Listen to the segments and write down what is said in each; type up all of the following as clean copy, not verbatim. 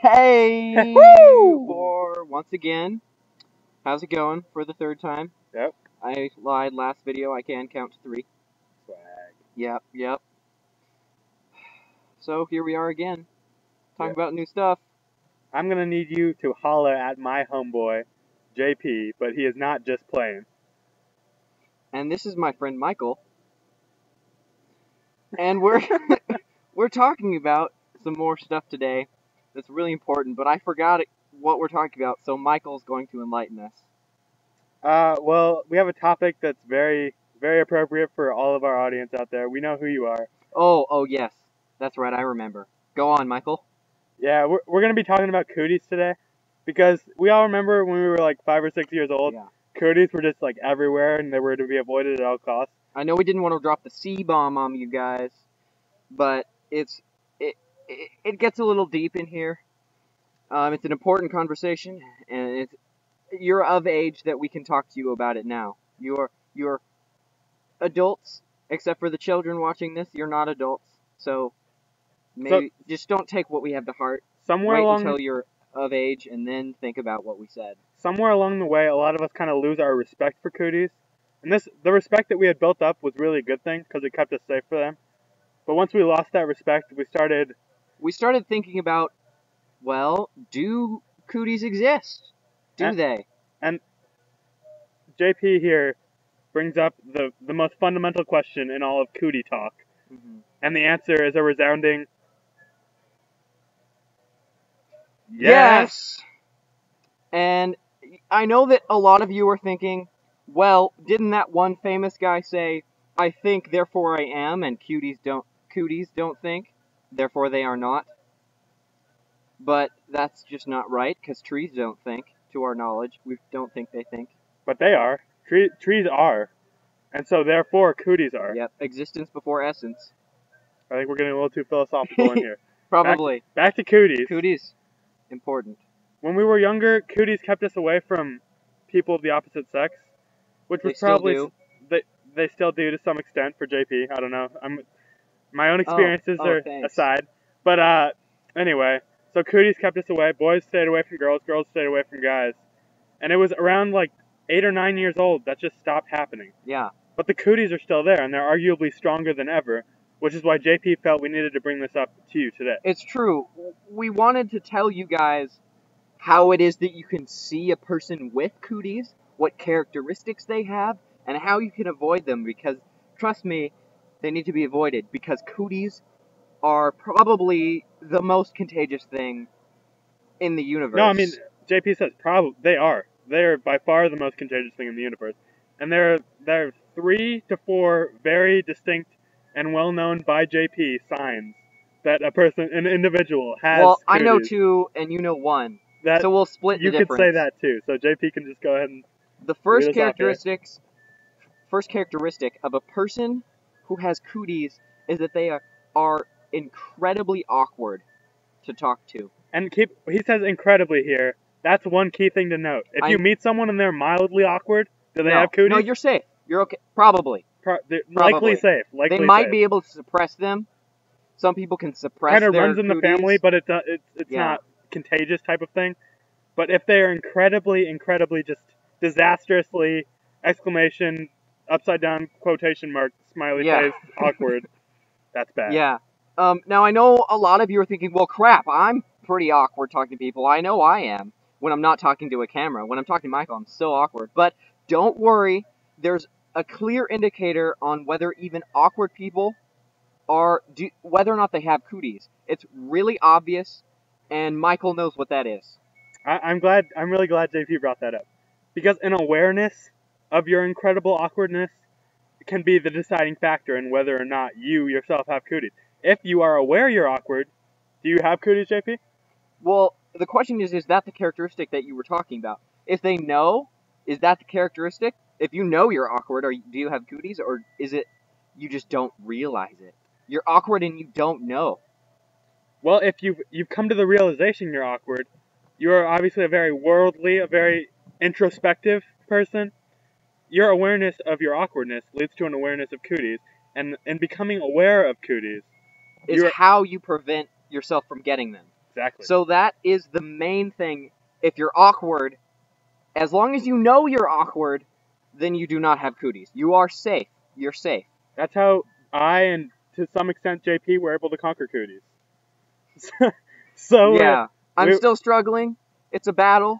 Hey! Woo! For once again, how's it going for the third time? Yep. I lied last video, I can count to 3. Swag. Yep. So here we are again, talking Yep. about new stuff. I'm gonna need you to holler at my homeboy, JP, but he is not just playing. And this is my friend Michael. And we're we're talking about some more stuff today that's really important, but I forgot what we're talking about, so Michael's going to enlighten us. Well, we have a topic that's very, very appropriate for all of our audience out there. We know who you are. Oh yes. That's right, I remember. Go on, Michael. Yeah, we're gonna be talking about cooties today, because we all remember when we were like 5 or 6 years old, Yeah. cooties were just like everywhere and they were to be avoided at all costs. I know we didn't want to drop the C-bomb on you guys, but it gets a little deep in here. It's an important conversation, and you're of age that we can talk to you about it now. You're adults, except for the children watching this. You're not adults, so maybe just don't take what we have to heart. Somewhere Wait along until you're of age, and then think about what we said. Somewhere along the way, a lot of us kind of lose our respect for cooties. And the respect that we had built up was really a good thing because it kept us safe for them. But once we lost that respect, we started thinking about, well, do cooties exist? Do they? And JP here brings up the most fundamental question in all of cootie talk. Mm-hmm. And the answer is a resounding yes. And I know that a lot of you are thinking, well, didn't that one famous guy say, I think, therefore I am, and cooties don't think, therefore they are not? But that's just not right, because trees don't think, to our knowledge. We don't think they think. But they are. Trees are. And so therefore cooties are. Yep, existence before essence. I think we're getting a little too philosophical in here. Probably. Back to cooties. Cooties. Important. When we were younger, cooties kept us away from people of the opposite sex, which was probably they still do to some extent for JP. I don't know. My own experiences are aside, but anyway, so cooties kept us away. Boys stayed away from girls. Girls stayed away from guys, and it was around like 8 or 9 years old that just stopped happening. Yeah. But the cooties are still there, and they're arguably stronger than ever, which is why JP felt we needed to bring this up to you today. It's true. We wanted to tell you guys how it is that you can see a person with cooties, what characteristics they have, and how you can avoid them, because, trust me, they need to be avoided, because cooties are probably the most contagious thing in the universe. No, I mean, JP says they are. They are by far the most contagious thing in the universe. And there are 3 to 4 very distinct and well-known by JP signs that an individual has Well, cooties. I know 2, and you know 1. So we'll split the difference. You could say that too, so JP can just go ahead and the first characteristic of a person who has cooties is that they are incredibly awkward to talk to. And he says incredibly here. That's one key thing to note. If you meet someone and they're mildly awkward, do they have cooties? No, you're safe. You're okay. Probably. Likely safe. They might be able to suppress them. Some people can suppress kind of their runs in the family, but it's not contagious type of thing. But if they are incredibly just disastrously exclamation upside down quotation mark smiley face awkward, that's bad. Yeah. Now I know a lot of you are thinking, well, crap, I'm pretty awkward talking to people. I know I am when I'm not talking to a camera. When I'm talking to Michael, I'm so awkward. But don't worry, there's a clear indicator on whether even awkward people whether or not they have cooties. It's really obvious, and Michael knows what that is. I'm really glad JP brought that up, because an awareness of your incredible awkwardness can be the deciding factor in whether or not you yourself have cooties. If you are aware you're awkward, do you have cooties, JP? Well, the question is that the characteristic that you were talking about? If they know, is that the characteristic? If you know you're awkward, do you have cooties, or is it you just don't realize it? You're awkward and you don't know. Well, if you've come to the realization you're awkward, you're obviously a very worldly, a very introspective person. Your awareness of your awkwardness leads to an awareness of cooties, and becoming aware of cooties is how you prevent yourself from getting them. Exactly. So that is the main thing. If you're awkward, as long as you know you're awkward, then you do not have cooties. You are safe. You're safe. That's how I and to some extent JP were able to conquer Cooties. So yeah, I'm still struggling. It's a battle.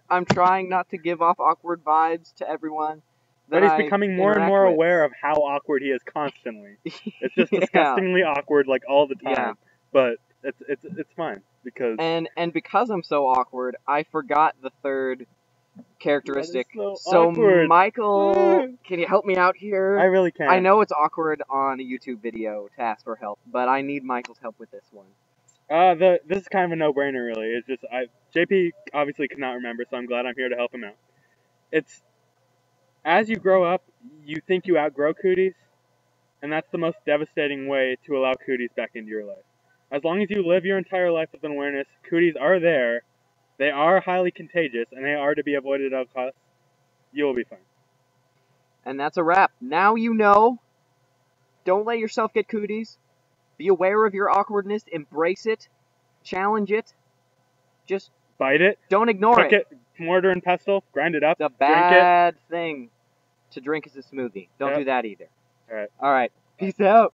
I'm trying not to give off awkward vibes to everyone. But he's becoming more and more aware of how awkward he is constantly. It's just disgustingly awkward, like all the time. Yeah. But it's fine because and because I'm so awkward, I forgot the third characteristic. So awkward. Michael, can you help me out here? I really can't. I know it's awkward on a YouTube video to ask for help, but I need Michael's help with this one. This is kind of a no-brainer, really. It's just JP obviously cannot remember, so I'm glad I'm here to help him out. It's as you grow up, you think you outgrow Cooties, and that's the most devastating way to allow Cooties back into your life. As long as you live your entire life with an awareness, Cooties are there, they are highly contagious, and they are to be avoided at all costs, you will be fine. And that's a wrap. Now you know. Don't let yourself get Cooties. Be aware of your awkwardness. Embrace it. Challenge it. Just bite it. Don't ignore Cook it. Mortar and pestle. Grind it up. It's a bad thing to drink as a smoothie. Don't do that either. All right. All right. Peace out.